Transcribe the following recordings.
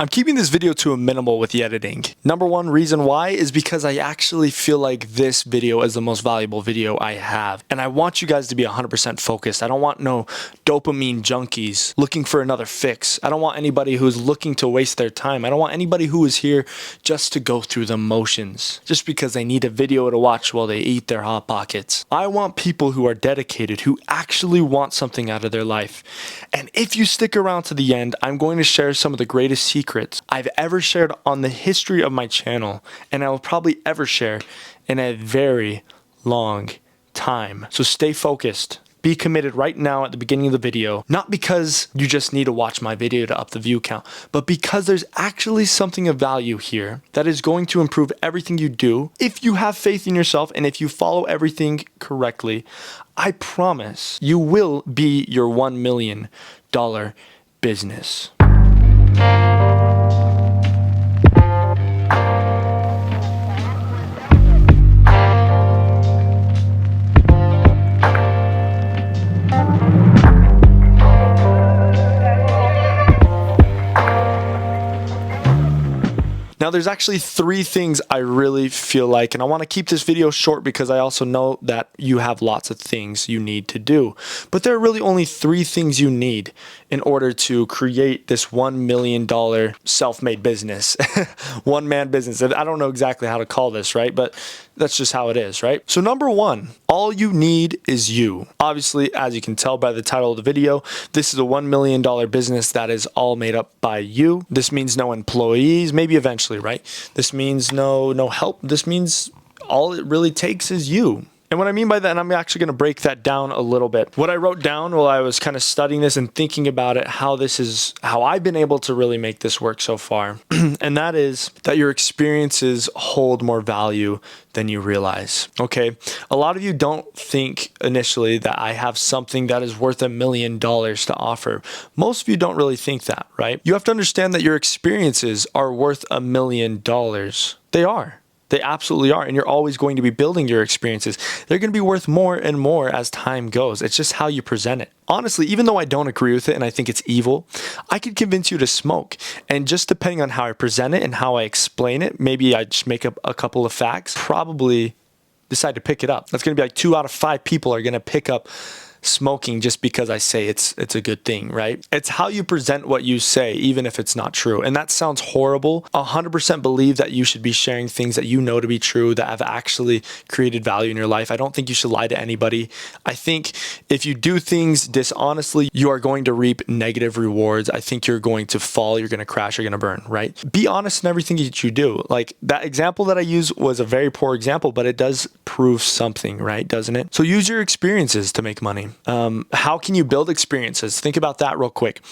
I'm keeping this video to a minimal with the editing. Number one reason why is because I actually feel like this video is the most valuable video I have. And I want you guys to be 100% focused. I don't want no dopamine junkies looking for another fix. I don't want anybody who's looking to waste their time. I don't want anybody who is here just to go through the motions, just because they need a video to watch while they eat their Hot Pockets. I want people who are dedicated, who actually want something out of their life. And if you stick around to the end, I'm going to share some of the greatest secrets I've ever shared on the history of my channel, and I will probably ever share in a very long time. So stay focused. Be committed right now at the beginning of the video, not because you just need to watch my video to up the view count, but because there's actually something of value here that is going to improve everything you do. If you have faith in yourself and if you follow everything correctly, I promise you will be your $1 million business. Now, there's actually 3 things I really feel like, and I want to keep this video short because I also know that you have lots of things you need to do. But there are really only 3 things you need in order to create this $1 million self-made business, one-man business. And I don't know exactly how to call this, right? But that's just how it is, right? So number 1, all you need is you. Obviously, as you can tell by the title of the video, this is a $1 million business that is all made up by you. This means no employees, maybe eventually, right? This means no help. This means all it really takes is you. And what I mean by that, and I'm actually going to break that down a little bit. What I wrote down while I was kind of studying this and thinking about it, how I've been able to really make this work so far. And that is that your experiences hold more value than you realize. Okay. A lot of you don't think initially that I have something that is worth $1 million to offer. Most of you don't really think that, right? You have to understand that your experiences are worth $1 million. They are. They absolutely are. And you're always going to be building your experiences. They're going to be worth more and more as time goes. It's just how you present it. Honestly, even though I don't agree with it and I think it's evil, I could convince you to smoke. And just depending on how I present it and how I explain it, maybe I just make up a couple of facts, probably decide to pick it up. That's going to be like 2 out of 5 people are going to pick up smoking just because I say it's a good thing, right? It's how you present what you say, even if it's not true. And that sounds horrible. 100% believe that you should be sharing things that you know to be true, that have actually created value in your life. I don't think you should lie to anybody. I think if you do things dishonestly, you are going to reap negative rewards. I think you're going to fall, you're going to crash, you're going to burn, right? Be honest in everything that you do. Like that example that I used was a very poor example, but it does prove something, right? Doesn't it? So use your experiences to make money. How can you build experiences? Think about that real quick.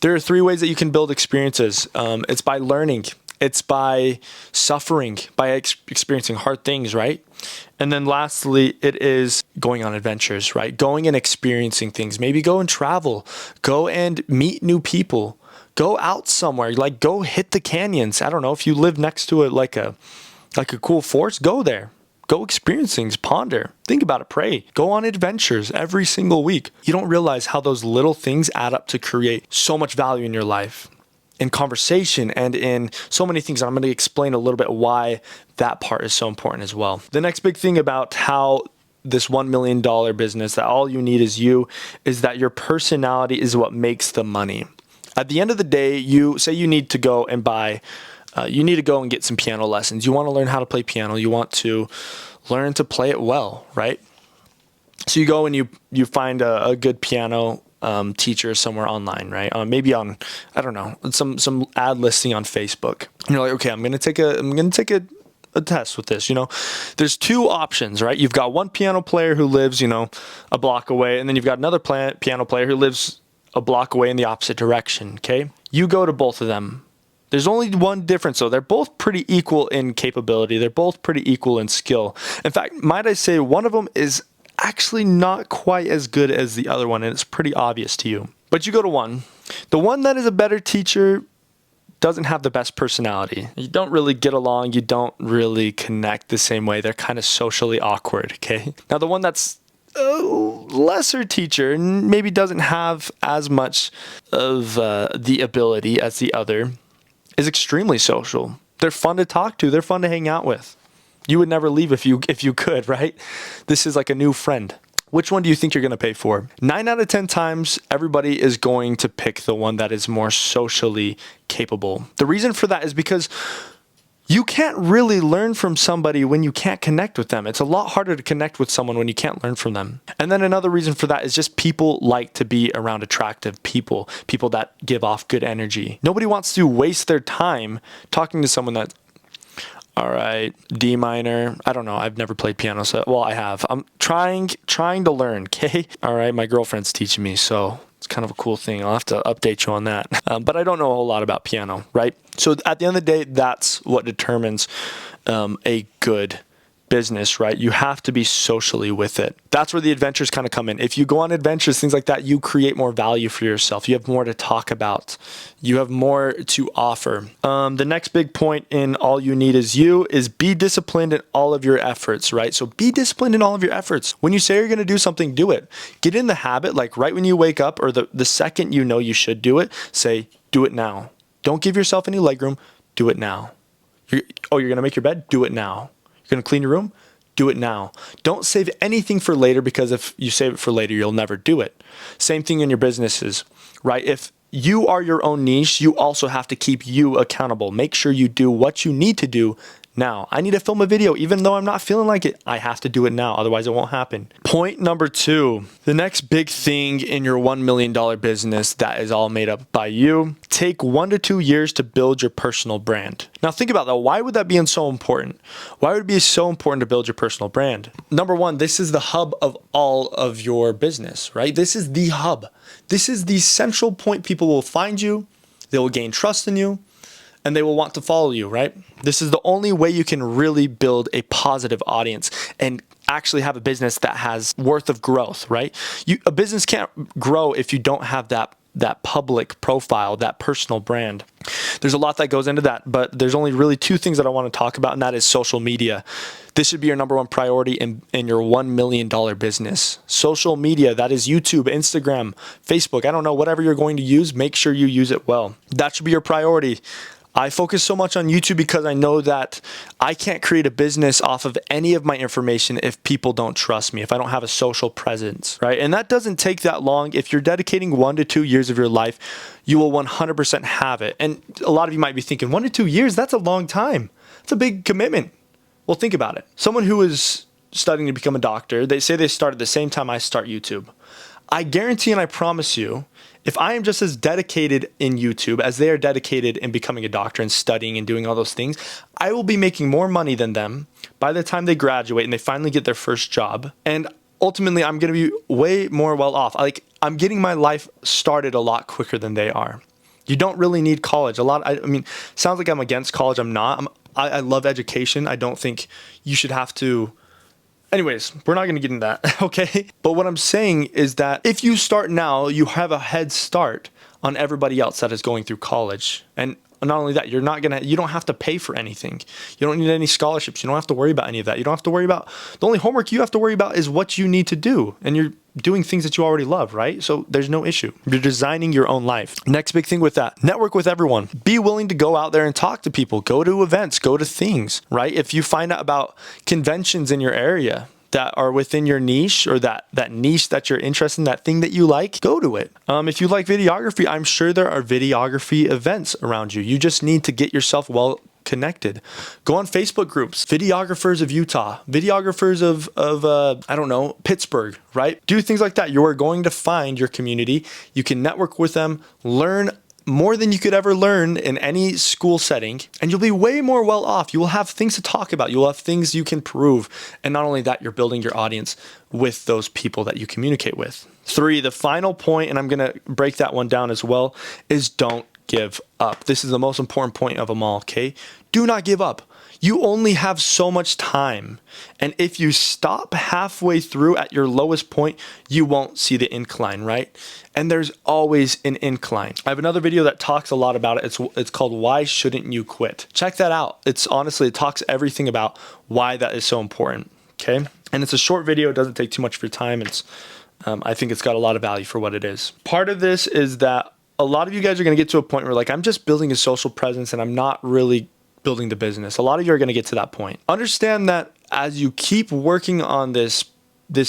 There are 3 ways that you can build experiences. It's by learning. It's by suffering, by experiencing hard things, right? And then lastly, it is going on adventures, right? Going and experiencing things. Maybe go and travel. Go and meet new people. Go out somewhere. Like go hit the canyons. I don't know, if you live next to it like a cool forest, go there. Go experience things, ponder, think about it, pray, go on adventures every single week. You don't realize how those little things add up to create so much value in your life, in conversation and in so many things. I'm going to explain a little bit why that part is so important as well. The next big thing about how this $1 million business, that all you need is you, is that your personality is what makes the money. At the end of the day, you say you need to go and buy you need to go and get some piano lessons. You want to learn how to play piano. You want to learn to play it well, right? So you go and you find a good piano teacher somewhere online, right? Maybe on, I don't know, some ad listing on Facebook. And you're like, okay, I'm gonna take a test with this. There's 2 options, right? You've got one piano player who lives, a block away, and then you've got another piano player who lives a block away in the opposite direction. Okay, you go to both of them. There's only one difference, though. They're both pretty equal in capability. They're both pretty equal in skill. In fact, might I say one of them is actually not quite as good as the other one, and it's pretty obvious to you. But you go to one. The one that is a better teacher doesn't have the best personality. You don't really get along. You don't really connect the same way. They're kind of socially awkward, okay? Now, the one that's lesser teacher maybe doesn't have as much of the ability as the other is extremely social. They're fun to talk to. They're fun to hang out with. You would never leave if you could, right? This is like a new friend. Which one do you think you're going to pay for? 9 out of 10 times, everybody is going to pick the one that is more socially capable. The reason for that is because you can't really learn from somebody when you can't connect with them. It's a lot harder to connect with someone when you can't learn from them. And then another reason for that is just people like to be around attractive people that give off good energy. Nobody wants to waste their time talking to someone that, all right, D minor. I don't know. I've never played piano, so well, I have. I'm trying to learn. Okay. All right, my girlfriend's teaching me, so it's kind of a cool thing. I'll have to update you on that. But I don't know a whole lot about piano, right? So at the end of the day, that's what determines a good business, right? You have to be socially with it. That's where the adventures kind of come in. If you go on adventures, things like that, you create more value for yourself. You have more to talk about. You have more to offer. The next big point in All You Need Is You is be disciplined in all of your efforts, right? So be disciplined in all of your efforts. When you say you're going to do something, do it. Get in the habit, like right when you wake up or the second you know you should do it, say, do it now. Don't give yourself any legroom. Do it now. You're going to make your bed? Do it now. You're going to clean your room? Do it now. Don't save anything for later, because if you save it for later, you'll never do it. Same thing in your businesses, right? If you are your own niche, you also have to keep you accountable. Make sure you do what you need to do now. I need to film a video, even though I'm not feeling like it. I have to do it now, otherwise it won't happen. Point number 2, the next big thing in your $1 million business that is all made up by you. Take 1 to 2 years to build your personal brand. Now think about that. Why would that be so important? Why would it be so important to build your personal brand? Number 1, this is the hub of all of your business, right? This is the hub. This is the central point. People will find you, they will gain trust in you, and they will want to follow you, right? This is the only way you can really build a positive audience and actually have a business that has worth of growth, right? A business can't grow if you don't have that public profile, that personal brand. There's a lot that goes into that, but there's only really 2 things that I want to talk about, and that is social media. This should be your number 1 priority in your $1 million business. Social media, that is YouTube, Instagram, Facebook, I don't know, whatever you're going to use, make sure you use it well. That should be your priority. I focus so much on YouTube because I know that I can't create a business off of any of my information if people don't trust me, if I don't have a social presence, right? And that doesn't take that long. If you're dedicating 1 to 2 years of your life, you will 100% have it. And a lot of you might be thinking, 1 to 2 years, that's a long time. It's a big commitment. Well, think about it. Someone who is studying to become a doctor, they say they start at the same time I start YouTube. I guarantee and I promise you, if I am just as dedicated in YouTube as they are dedicated in becoming a doctor and studying and doing all those things, I will be making more money than them by the time they graduate and they finally get their first job. And ultimately, I'm going to be way more well off. Like, I'm getting my life started a lot quicker than they are. You don't really need college. I mean, sounds like I'm against college. I'm not. I love education. I don't think you should have to. Anyways, we're not going to get into that, okay? But what I'm saying is that if you start now, you have a head start on everybody else that is going through college. And not only that, you don't have to pay for anything. You don't need any scholarships. You don't have to worry about any of that. You don't have to worry about, the only homework you have to worry about is what you need to do. And you're doing things that you already love, right? So there's no issue. You're designing your own life. Next big thing with that, network with everyone. Be willing to go out there and talk to people, go to events, go to things, right? If you find out about conventions in your area that are within your niche, or that niche that you're interested in, that thing that you like, go to it. If you like videography, I'm sure there are videography events around you. You just need to get yourself well connected. Go on Facebook groups, videographers of Utah, videographers of I don't know, Pittsburgh, right? Do things like that. You are going to find your community. You can network with them, learn more than you could ever learn in any school setting, and you'll be way more well off. You will have things to talk about. You'll have things you can prove. And not only that, you're building your audience with those people that you communicate with. 3, the final point, and I'm going to break that one down as well, is don't give up. This is the most important point of them all, okay? Do not give up. You only have so much time. And if you stop halfway through at your lowest point, you won't see the incline, right? And there's always an incline. I have another video that talks a lot about it. It's called Why Shouldn't You Quit? Check that out. It talks everything about why that is so important, okay? And it's a short video. It doesn't take too much of your time. I think it's got a lot of value for what it is. Part of this is that a lot of you guys are going to get to a point where like, I'm just building a social presence and I'm not really building the business. A lot of you are going to get to that point. Understand that as you keep working on this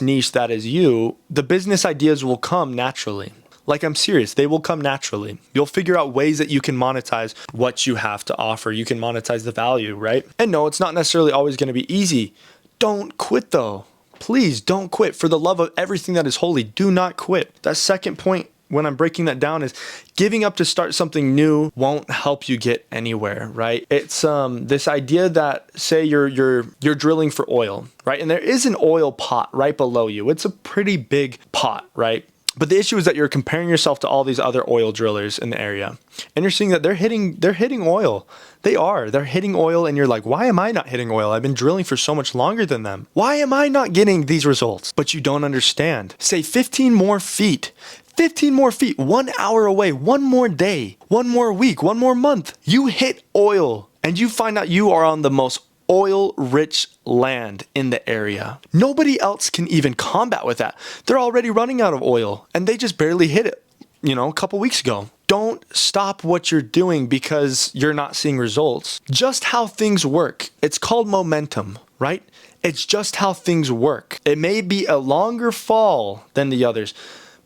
niche that is you, the business ideas will come naturally. Like, I'm serious, they will come naturally. You'll figure out ways that you can monetize what you have to offer. You can monetize the value, right? And no, it's not necessarily always going to be easy. Don't quit though. Please don't quit. For the love of everything that is holy, do not quit. That second point when I'm breaking that down is giving up to start something new won't help you get anywhere, right? It's this idea that, say you're drilling for oil, right? And there is an oil pot right below you. It's a pretty big pot, right? But the issue is that you're comparing yourself to all these other oil drillers in the area. And you're seeing that they're hitting oil. They're hitting oil, and you're like, why am I not hitting oil? I've been drilling for so much longer than them. Why am I not getting these results? But you don't understand. Say 15 more feet. 15 more feet, 1 hour away, one more day, one more week, one more month. You hit oil and you find out you are on the most oil-rich land in the area. Nobody else can even combat with that. They're already running out of oil and they just barely hit it, a couple weeks ago. Don't stop what you're doing because you're not seeing results. Just how things work. It's called momentum, right? It's just how things work. It may be a longer fall than the others,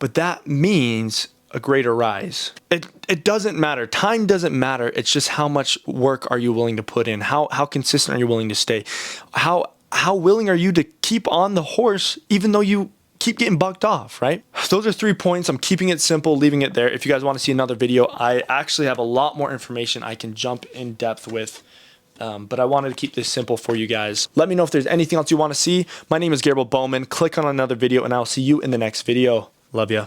but that means a greater rise. It doesn't matter. Time doesn't matter. It's just how much work are you willing to put in? How consistent are you willing to stay? How willing are you to keep on the horse even though you keep getting bucked off, right? Those are 3 points. I'm keeping it simple, leaving it there. If you guys want to see another video, I actually have a lot more information I can jump in depth with. But I wanted to keep this simple for you guys. Let me know if there's anything else you want to see. My name is Gabriel Bowman. Click on another video and I'll see you in the next video. Love ya.